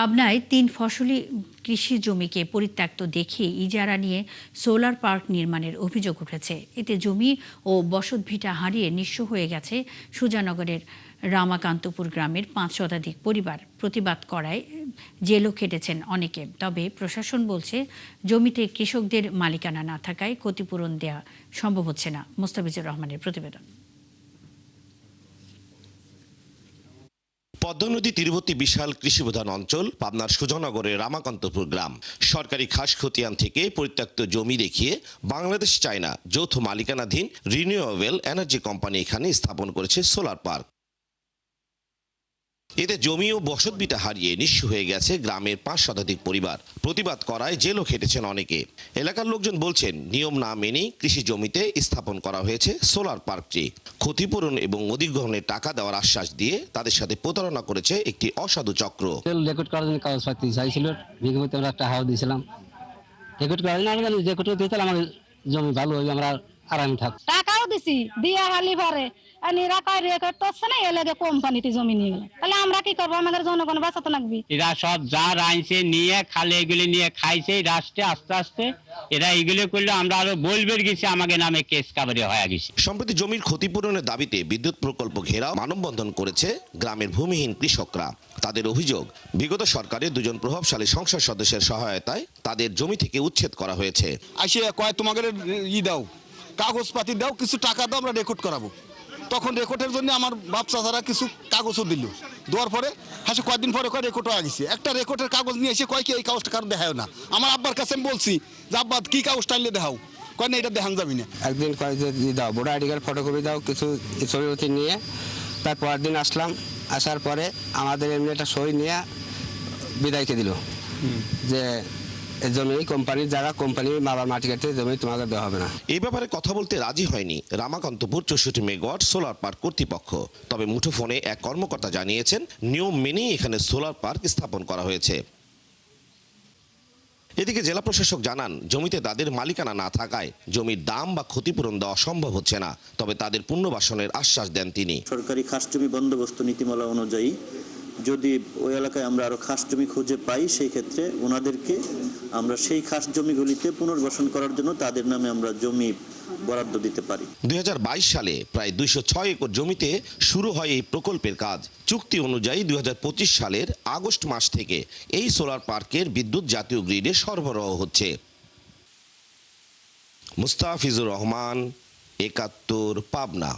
পাবনায় ৩ ফসলি কৃষি জমিকে পরিত্যক্ত দেখে ইজারা নিয়ে সোলার পার্ক নির্মাণের অভিযোগ উঠেছে। এতে জমি ও বসতভিটা হারিয়ে নিঃস্ব হয়ে গেছে সুজানগরের রামাকান্তপুর গ্রামের ৫ শতাধিক পরিবার। প্রতিবাদ করায় জেলও খেটেছেন অনেকে। তবে প্রশাসন বলছে জমিতে কৃষকদের মালিকানা না থাকায় ক্ষতিপূরণ দেওয়া সম্ভব হচ্ছে না। মোস্তাফিজুর রহমানের প্রতিবেদন। পদ্মা নদী তীরবর্তী বিশাল কৃষিপ্রধান অঞ্চল পাবনার সুজানগরের রামাকান্তপুর গ্রাম। সরকারি খাস খতিয়ান থেকে পরিত্যক্ত জমি দেখিয়ে বাংলাদেশ চায়না যৌথ মালিকানাধীন রিনিউয়েবল এনার্জি কোম্পানি এখানে স্থাপন করেছে সোলার পার্ক। এতে জমি ও বসতভিটা হারিয়ে নিঃস্ব হয়ে গেছে গ্রামের ৫ শতাধিক পরিবার। প্রতিবাদ করায় জেলও খেটেছেন অনেকে। এলাকার লোকজন বলছেন নিয়ম না মেনেই কৃষি জমিতে স্থাপন করা হয়েছে সোলার পার্কটি। ক্ষতিপূরণ এবং অধিগ্রহণের টাকা দেওয়ার আশ্বাস দিয়ে তাদের সাথে প্রতারণা করেছে একটি অসাধু চক্র। রেকর্ড করার জন্য কাগজপত্র চাইছিল, বিঘাপতি আমরা টাকাও দিয়েছিলাম। রেকর্ড করার জন্য আমরা রেকর্ড দিয়েছিলাম, আমাদের জমি ভালো হয়ে আমরা আরামে থাকবো। টাকাও দিছি দিয়া হালি ভরে নিরাকার রেকর্ড তো না এলে কোম্পানিতে জমি নিয়ে গেল, তাহলে আমরা কি করবো? আমাদের জনগণ বাঁচাতে লাগবে। এরা সব যা রাইছে নিয়ে খালে এগুলি নিয়ে খাইছে রাষ্ট্রে আস্তে আস্তে এরা এগুলো করলে আমরা আরো বলবের গেছি আমাকে নামে কেস কাবারি হয়ে গেছে। সম্প্রতি জমির ক্ষতিপূরণের দাবিতে বিদ্যুৎ প্রকল্প ঘেরাও মানববন্ধন করেছে গ্রামের ভূমিহীন কৃষকরা। তাদের অভিযোগ বিগত সরকারের 2 জন প্রভাবশালী সংসদ সদস্যের সহায়তায় তাদের জমি থেকে উচ্ছেদ করা হয়েছে। আসিয়া কয় তোমাদের দাও, কাগজপাতি দাও, কিছু টাকা দাও, আমরা রেকর্ড করাবো। তখন রেকর্ডের জন্য আমার বাপ চাচারা কিছু কাগজও দিল। দেওয়ার পরে হাসে কয়েকদিন পরে কয় রেকর্ড হয়ে গেছে। একটা রেকর্ডের কাগজ নিয়ে এসে কয় কি এই কাগজটা কারো দেখাও না। আমার আব্বার কাছে আমি বলছি যে আব্বা কি কাগজটা আনলে দেখাও, কয় না এটা দেখান যাবি না। একদিন কয় যে দাও ভোটার আইডি কার্ড ফটোকপি দাও, কিছু ছবি নিয়ে। তারপরের দিন আসলাম, আসার পরে আমাদের এমনি একটা সই নিয়ে বিদায়কে দিল যে জমি কোম্পানির জায়গা, কোম্পানি আবার মাটি কাটতে জমি তোমাকে দেওয়া হবে না। এই ব্যাপারে কথা বলতে রাজি হয়নি রামাকান্তপুর 64 মেগাওয়াট সোলার পার্ক কর্তৃপক্ষ। তবে মুঠোফোনে এক কর্মকর্তা জানিয়েছেন নিয়ম মেনেই এখানে সোলার পার্ক স্থাপন করা হয়েছে। এদিকে জেলা প্রশাসক জানান জমিতে তাদের মালিকানা না থাকায় জমির দাম বা ক্ষতিপূরণ দেওয়া সম্ভব হচ্ছে না। তবে তাদের পুনর্বাসনের আশ্বাস দেন তিনি। সরকারি খাস জমি বন্দোবস্ত নীতিমালা অনুযায়ী যদি ওই এলাকায় আমরা আরো খাস জমি খুঁজে পাই, সেই ক্ষেত্রে ওনাদেরকে আমরা সেই খাস জমিগুলিতে পুনর্বাসন করার জন্য তাদের নামে আমরা জমি বরাদ্দ দিতে পারি। 2022 সালে প্রায় 206 একর জমিতে শুরু হয় এই প্রকল্পের কাজ। চুক্তি অনুযায়ী 2025 সালের আগস্ট মাস থেকে এই সোলার পার্কের বিদ্যুৎ জাতীয় গ্রিডে সরবরাহ হচ্ছে। মুস্তাফিজুর রহমান, 71 পাবনা।